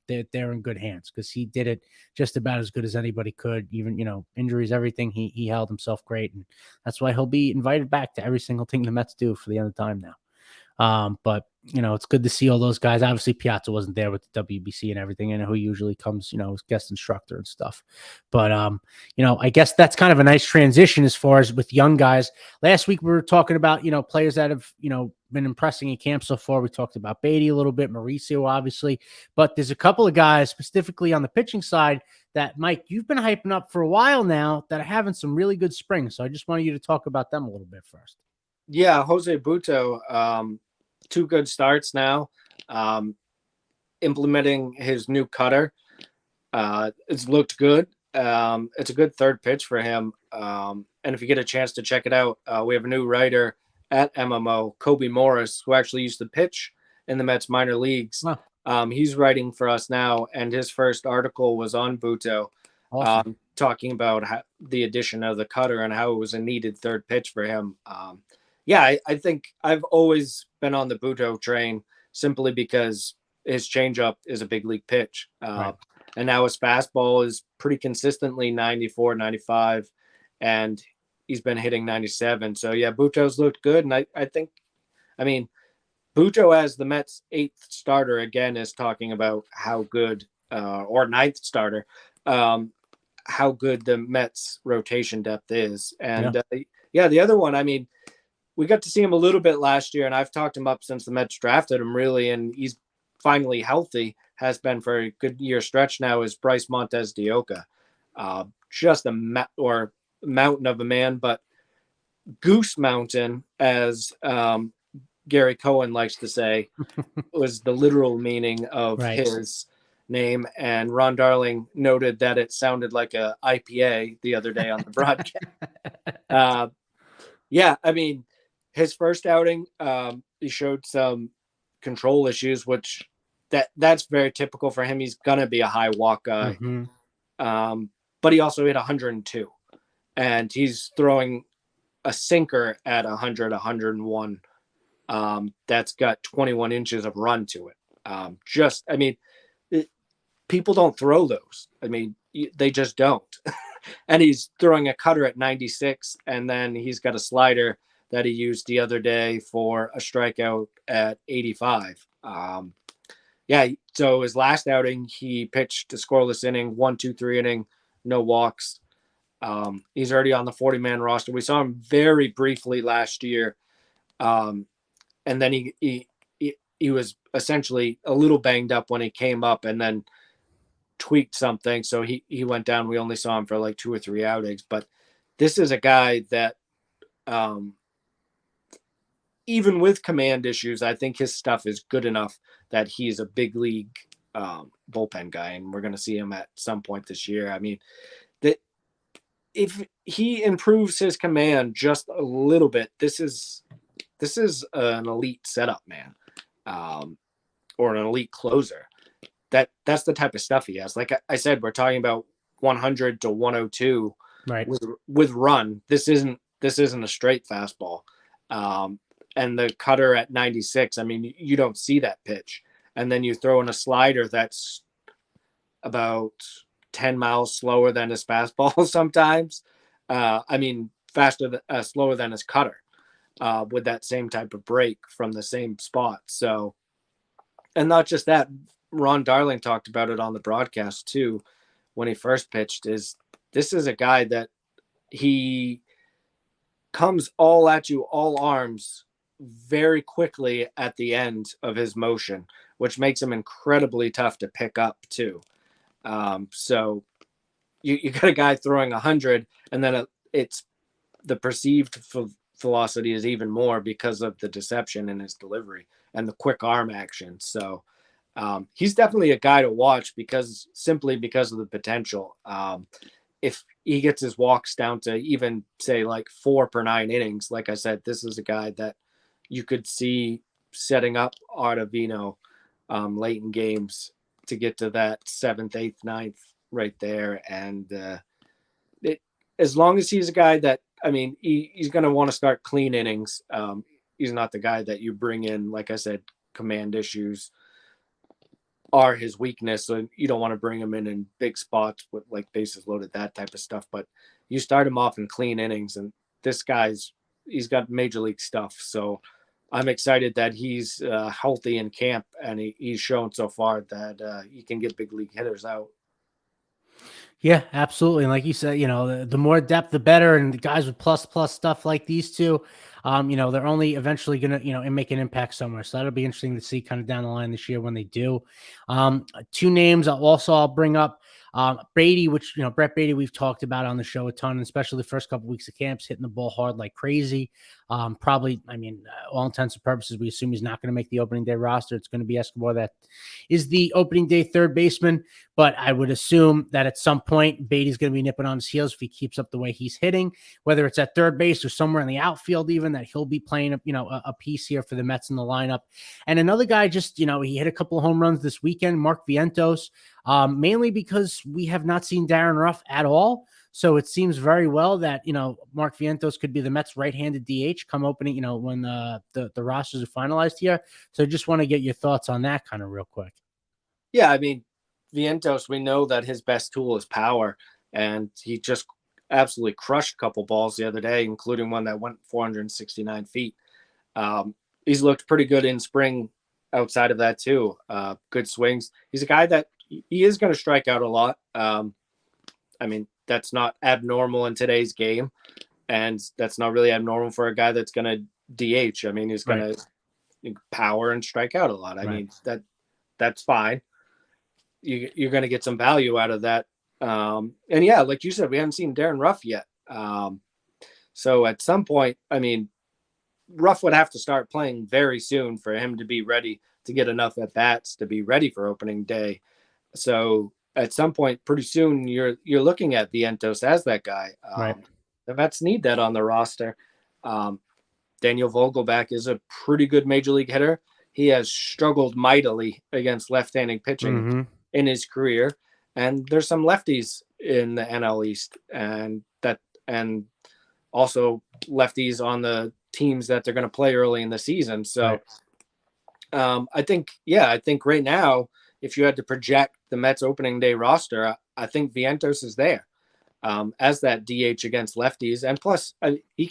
They're in good hands, because he did it just about as good as anybody could. Even, injuries, everything, he held himself great. And that's why he'll be invited back to every single thing the Mets do for the end of time now. But it's good to see all those guys. Obviously Piazza wasn't there with the WBC and everything, and who usually comes, as guest instructor and stuff. But, I guess that's kind of a nice transition as far as with young guys. Last week we were talking about, players that have, been impressing in camp so far. We talked about Beatty a little bit, Mauricio, obviously, but there's a couple of guys specifically on the pitching side that, Mike, you've been hyping up for a while now that are having some really good springs. So I just wanted you to talk about them a little bit first. Yeah. Jose Butto, 2 good starts now, implementing his new cutter. It's looked good. It's a good third pitch for him. And if you get a chance to check it out, we have a new writer at MMO, Kobe Morris, who actually used to pitch in the Mets minor leagues. Wow. He's writing for us now, and his first article was on Butto, awesome. Talking about the addition of the cutter and how it was a needed third pitch for him. Yeah, I think I've always been on the Butto train simply because his changeup is a big league pitch. Right. And now his fastball is pretty consistently 94, 95, and he's been hitting 97. So, yeah, Butto's looked good. And I think, Butto as the Mets' 8th starter, again, is talking about how good, or 9th starter, how good the Mets' rotation depth is. And, the other one, we got to see him a little bit last year, and I've talked him up since the Mets drafted him, really, and he's finally healthy, has been for a good year stretch now, is Bryce Montes de Oca. Just a mountain of a man, but Goose Mountain, as Gary Cohen likes to say, was the literal meaning of his name. And Ron Darling noted that it sounded like a IPA the other day on the broadcast. His first outing, he showed some control issues, which that's very typical for him. He's going to be a high walk guy. Mm-hmm. But he also hit 102, and he's throwing a sinker at 100, 101. That's got 21 inches of run to it. People don't throw those. They just don't. and he's throwing a cutter at 96, and then he's got a slider that he used the other day for a strikeout at 85. Yeah, so his last outing, he pitched a scoreless inning, 1-2-3 inning, no walks. He's already on the 40-man roster. We saw him very briefly last year, and then he was essentially a little banged up when he came up, and then tweaked something, so he went down. We only saw him for like 2 or 3 outings, but this is a guy that, even with command issues, I think his stuff is good enough that he's a big league bullpen guy, and we're going to see him at some point this year. I mean, that if he improves his command just a little bit, this is an elite setup man, or an elite closer. That's the type of stuff he has. Like I said, we're talking about 100 to 102 right with run. This isn't a straight fastball. And the cutter at 96, I mean, you don't see that pitch. And then you throw in a slider that's about 10 miles slower than his fastball sometimes. I mean, slower than his cutter, with that same type of break from the same spot. So, and not just that, Ron Darling talked about it on the broadcast too when he first pitched. This is a guy that he comes all at you, all arms, very quickly at the end of his motion, which makes him incredibly tough to pick up too. So you got a guy throwing 100, and then it's the perceived velocity is even more because of the deception in his delivery and the quick arm action. So he's definitely a guy to watch simply because of the potential. If he gets his walks down to even say like 4 per 9 innings, like I said, this is a guy that you could see setting up Ottavino late in games to get to that 7th, 8th, 9th right there. And as long as he's a guy that, I mean, he's going to want to start clean innings. He's not the guy that you bring in, like I said, command issues are his weakness. So you don't want to bring him in big spots with like bases loaded, that type of stuff. But you start him off in clean innings, and this he's got major league stuff. So I'm excited that he's healthy in camp, and he's shown so far that he can get big league hitters out. Yeah, absolutely. And like you said, the more depth, the better. And the guys with plus stuff like these two, they're only eventually going to, make an impact somewhere. So that'll be interesting to see kind of down the line this year when they do. 2 names I'll bring up. Beatty, which, Brett Beatty, we've talked about on the show a ton, especially the first couple of weeks of camps, hitting the ball hard like crazy. Probably, I mean, all intents and purposes, we assume he's not going to make the opening day roster. It's going to be Escobar that is the opening day third baseman. But I would assume that at some point, Beatty's going to be nipping on his heels if he keeps up the way he's hitting, whether it's at third base or somewhere in the outfield, even that he'll be playing a piece here for the Mets in the lineup. And another guy just, he hit a couple of home runs this weekend, Mark Vientos, mainly because we have not seen Darren Ruff at all. So it seems very well that, Mark Vientos could be the Mets right-handed DH come opening, when the rosters are finalized here. So just want to get your thoughts on that kind of real quick. Yeah, I mean, Vientos, we know that his best tool is power, and he just absolutely crushed a couple balls the other day, including one that went 469 feet. He's looked pretty good in spring outside of that too. Good swings. He's a guy that he is going to strike out a lot. I mean, that's not abnormal in today's game, and that's not really abnormal for a guy that's going to DH. I mean, he's going to power and strike out a lot. I mean, that's fine. You're going to get some value out of that. And yeah, like you said, we haven't seen Darren Ruff yet. So at some point, I mean, Ruff would have to start playing very soon for him to be ready to get enough at bats to be ready for opening day. So at some point, pretty soon, you're looking at Vientos as that guy. The Mets need that on the roster. Daniel Vogelbach is a pretty good major league hitter. He has struggled mightily against left-handed pitching in his career, and there's some lefties in the NL East, and also lefties on the teams that they're going to play early in the season. So I think right now, if you had to project the Mets opening day roster, I think Vientos is there. as that DH against lefties. And plus, he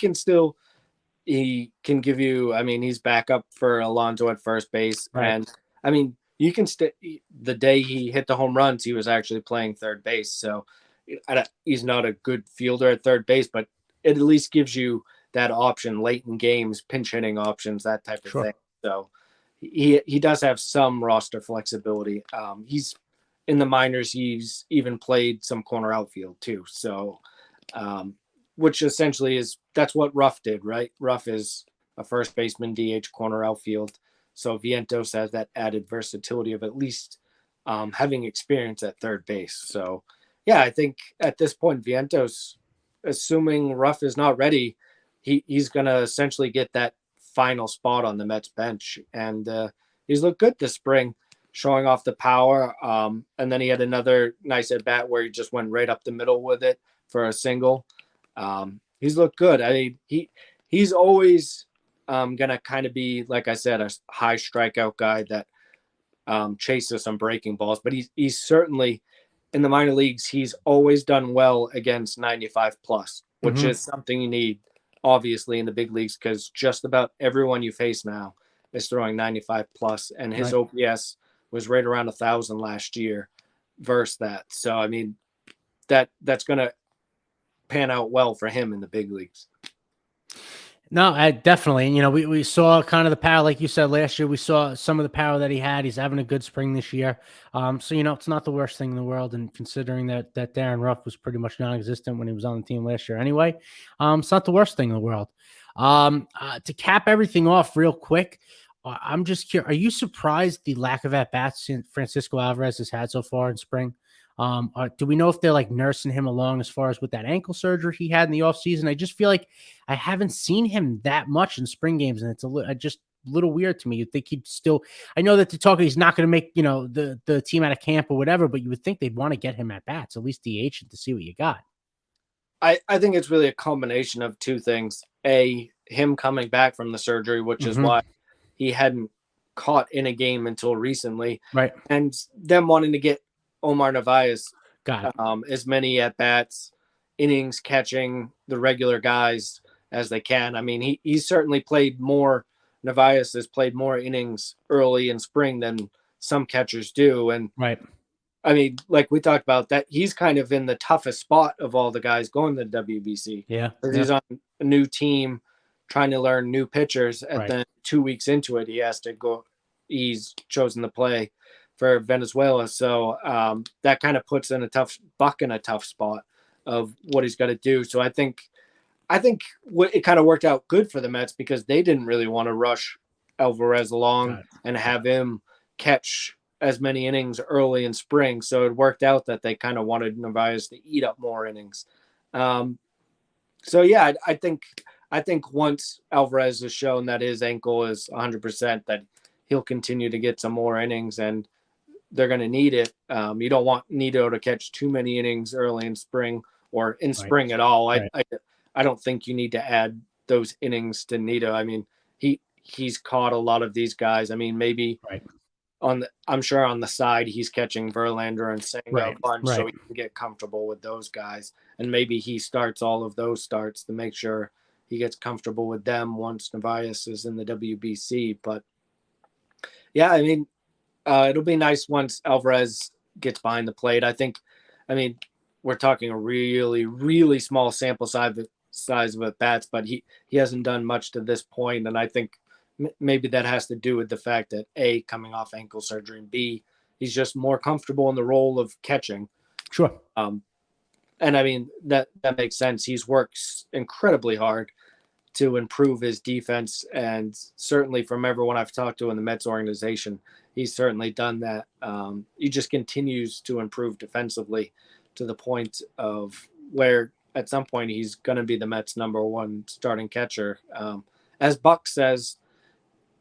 can give you, I mean, he's back up for Alonso at first base. Right. And I mean, you can the day he hit the home runs, he was actually playing third base. So he's not a good fielder at third base, but it at least gives you that option late in games, pinch hitting options, that type of thing. So he does have some roster flexibility. He's in the minors. He's even played some corner outfield too. So, which essentially that's what Ruff did, right? Ruff is a first baseman, DH, corner outfield. So Vientos has that added versatility of at least having experience at third base. So, yeah, I think at this point, Vientos, assuming Ruff is not ready, he's going to essentially get that final spot on the Mets bench. And he's looked good this spring, showing off the power. And then he had another nice at bat where he just went right up the middle with it for a single. He's looked good. I mean, he's always going to kind of be, like I said, a high strikeout guy that chases some breaking balls. But he's certainly in the minor leagues, he's always done well against 95 plus, which is something you need, obviously, in the big leagues, because just about everyone you face now is throwing 95 plus, and his OPS was right around 1,000 last year versus that. So, I mean, that's going to pan out well for him in the big leagues. No, I definitely. You know, we saw kind of the power, like you said last year. We saw some of the power that he had. He's having a good spring this year. So you know, it's not the worst thing in the world. And considering that Darren Ruff was pretty much non-existent when he was on the team last year, anyway, it's not the worst thing in the world. To cap everything off real quick, I'm just curious. Are you surprised the lack of at bats Francisco Alvarez has had so far in spring? Do we know if they're like nursing him along as far as with that ankle surgery he had in the offseason? I just feel like I haven't seen him that much in spring games, and it's just a little weird to me. You'd think he'd still, I know that they're talking, he's not going to make, you know, the team out of camp or whatever, but you would think they'd want to get him at bats, at least DH, to see what you got. I think it's really a combination of two things. Him coming back from the surgery, which is why he hadn't caught in a game until recently. Right. And them wanting to get Omar Narvaez got as many at bats, innings, catching the regular guys as they can. I mean, he's certainly played more. Narvaez has played more innings early in spring than some catchers do. And I mean, like we talked about, that he's kind of in the toughest spot of all the guys going to the WBC. Yeah. He's on a new team trying to learn new pitchers. And then 2 weeks into it, he has to go. He's chosen to play for Venezuela. So that kind of puts in a tough spot of what he's got to do. So I think it kind of worked out good for the Mets because they didn't really want to rush Alvarez along and have him catch as many innings early in spring. So it worked out that they kind of wanted Narvaez to eat up more innings. So yeah, I think once Alvarez has shown that his ankle is 100%, that he'll continue to get some more innings, and they're going to need it. You don't want Nido to catch too many innings early in spring or in spring at all. I don't think you need to add those innings to Nido. I mean, he's caught a lot of these guys. I mean, maybe I'm sure on the side he's catching Verlander and Senga a bunch, so he can get comfortable with those guys. And maybe he starts all of those starts to make sure he gets comfortable with them once Narvaez is in the WBC. But yeah, I mean, it'll be nice once Alvarez gets behind the plate. I mean, we're talking a really, really small sample size of at bats, but he hasn't done much to this point. And I think maybe that has to do with the fact that A, coming off ankle surgery, and B, he's just more comfortable in the role of catching. Sure. And I mean, that makes sense. He's worked incredibly hard to improve his defense. And certainly from everyone I've talked to in the Mets organization, he's certainly done that. He just continues to improve defensively to the point of where at some point he's going to be the Mets' #1 starting catcher. As Buck says,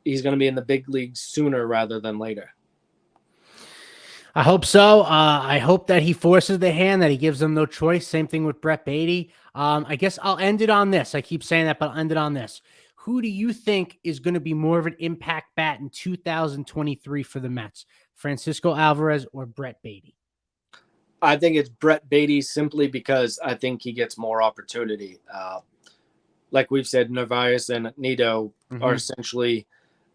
he's going to be in the big leagues sooner rather than later. I hope so. I hope that he forces the hand, that he gives them no choice. Same thing with Brett Baty. I guess I'll end it on this. I keep saying that, but I'll end it on this. Who do you think is going to be more of an impact bat in 2023 for the Mets? Francisco Alvarez or Brett Baty? I think it's Brett Baty simply because I think he gets more opportunity. Like we've said, Narvaez and Nido are essentially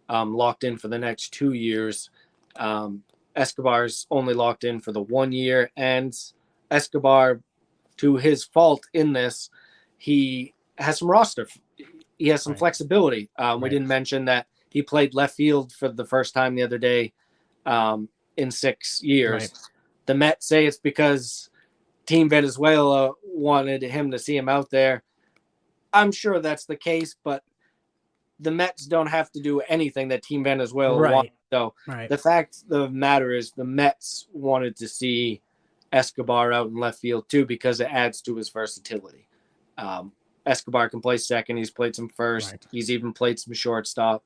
locked in for the next 2 years. Escobar's only locked in for the 1 year, and Escobar, to his fault in this, he has some roster. He has some flexibility. We didn't mention that he played left field for the first time the other day in 6 years. The Mets say it's because Team Venezuela wanted him to see him out there. I'm sure that's the case, but the Mets don't have to do anything that Team Venezuela wants. So the fact of the matter is the Mets wanted to see Escobar out in left field too because it adds to his versatility. Escobar can play second. He's played some first. He's even played some shortstop.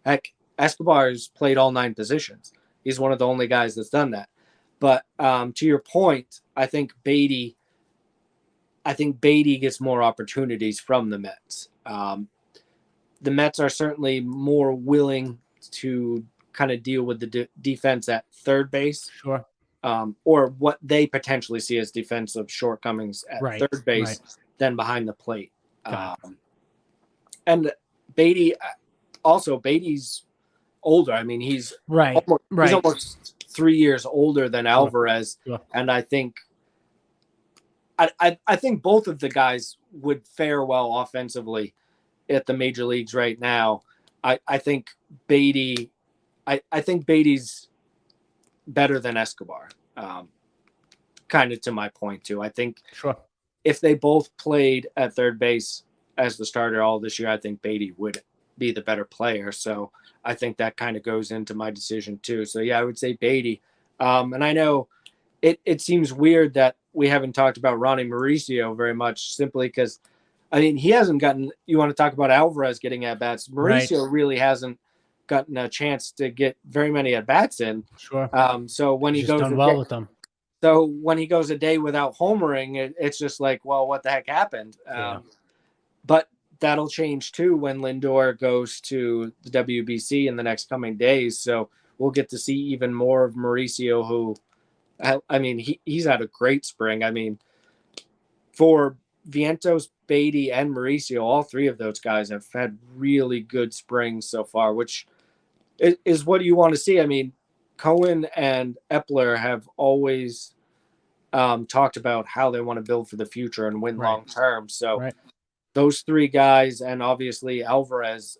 Heck, Escobar's played all 9 positions. He's one of the only guys that's done that. But to your point, I think Beatty gets more opportunities from the Mets. The Mets are certainly more willing to kind of deal with the defense at third base. Or what they potentially see as defensive shortcomings at third base than behind the plate. And Beatty's older. I mean, he's almost 3 years older than Alvarez. And I think both of the guys would fare well offensively at the major leagues right now. I think Beatty's better than Escobar. Kind of to my point too. I think if they both played at third base as the starter all this year, I think Beatty would be the better player. So I think that kind of goes into my decision too. So yeah, I would say Beatty. And I know it seems weird that we haven't talked about Ronnie Mauricio very much, simply because, I mean, he hasn't gotten. You want to talk about Alvarez getting at bats? Mauricio really hasn't gotten a chance to get very many at bats in. So when he goes with them. So when he goes a day without homering, it's just like, well, what the heck happened? But that'll change too when Lindor goes to the WBC in the next coming days. So we'll get to see even more of Mauricio, who, I mean, he's had a great spring. I mean, for Vientos, Beatty, and Mauricio, all 3 of those guys have had really good springs so far, which is what you want to see. I mean, Cohen and Epler have always talked about how they want to build for the future and win long term. So those 3 guys, and obviously Alvarez,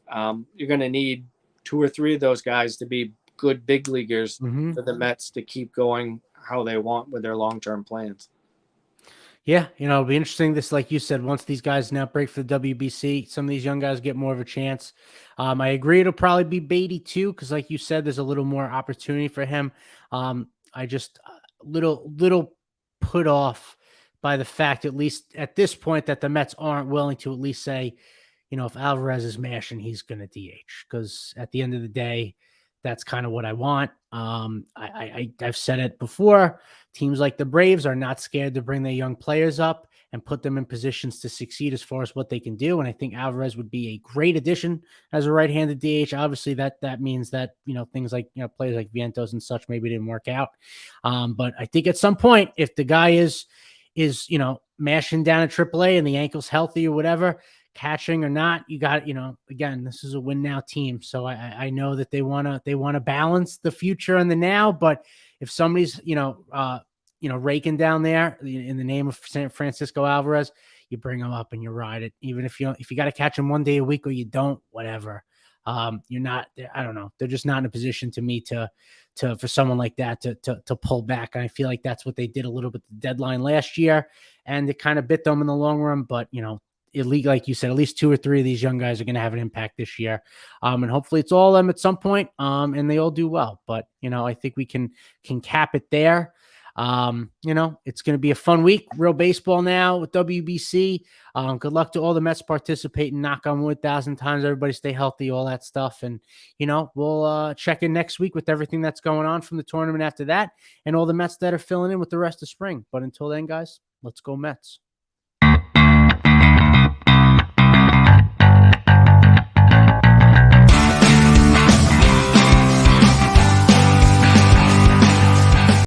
you're going to need 2 or 3 of those guys to be good big leaguers for the Mets to keep going how they want with their long-term plans. Yeah, it'll be interesting. This, like you said, once these guys now break for the WBC, some of these young guys get more of a chance. I agree it'll probably be Beatty too, because like you said, there's a little more opportunity for him. I just little put off by the fact, at least at this point, that the Mets aren't willing to at least say, if Alvarez is mashing, he's going to DH, because at the end of the day, that's kind of what I want. I've said it before. Teams like the Braves are not scared to bring their young players up and put them in positions to succeed as far as what they can do. And I think Alvarez would be a great addition as a right-handed DH. Obviously, that means that, things like, players like Vientos and such maybe didn't work out. But I think at some point, if the guy is mashing down at AAA and the ankle's healthy or whatever, catching or not, you got, again, this is a win now team. So I know that they want to balance the future and the now, but if somebody's, raking down there in the name of Francisco Alvarez, you bring him up and you ride it. Even if you got to catch him one day a week or you don't, whatever. You're not, I don't know. They're just not in a position to me to for someone like that to pull back. And I feel like that's what they did a little bit the deadline last year, and it kind of bit them in the long run. But, like you said, at least 2 or 3 of these young guys are going to have an impact this year. And hopefully it's all them at some point, and they all do well. But, I think we can cap it there. It's going to be a fun week. Real baseball now with WBC. Good luck to all the Mets participating. Knock on wood 1,000 times. Everybody stay healthy, all that stuff. And, we'll check in next week with everything that's going on from the tournament after that, and all the Mets that are filling in with the rest of spring. But until then, guys, let's go Mets.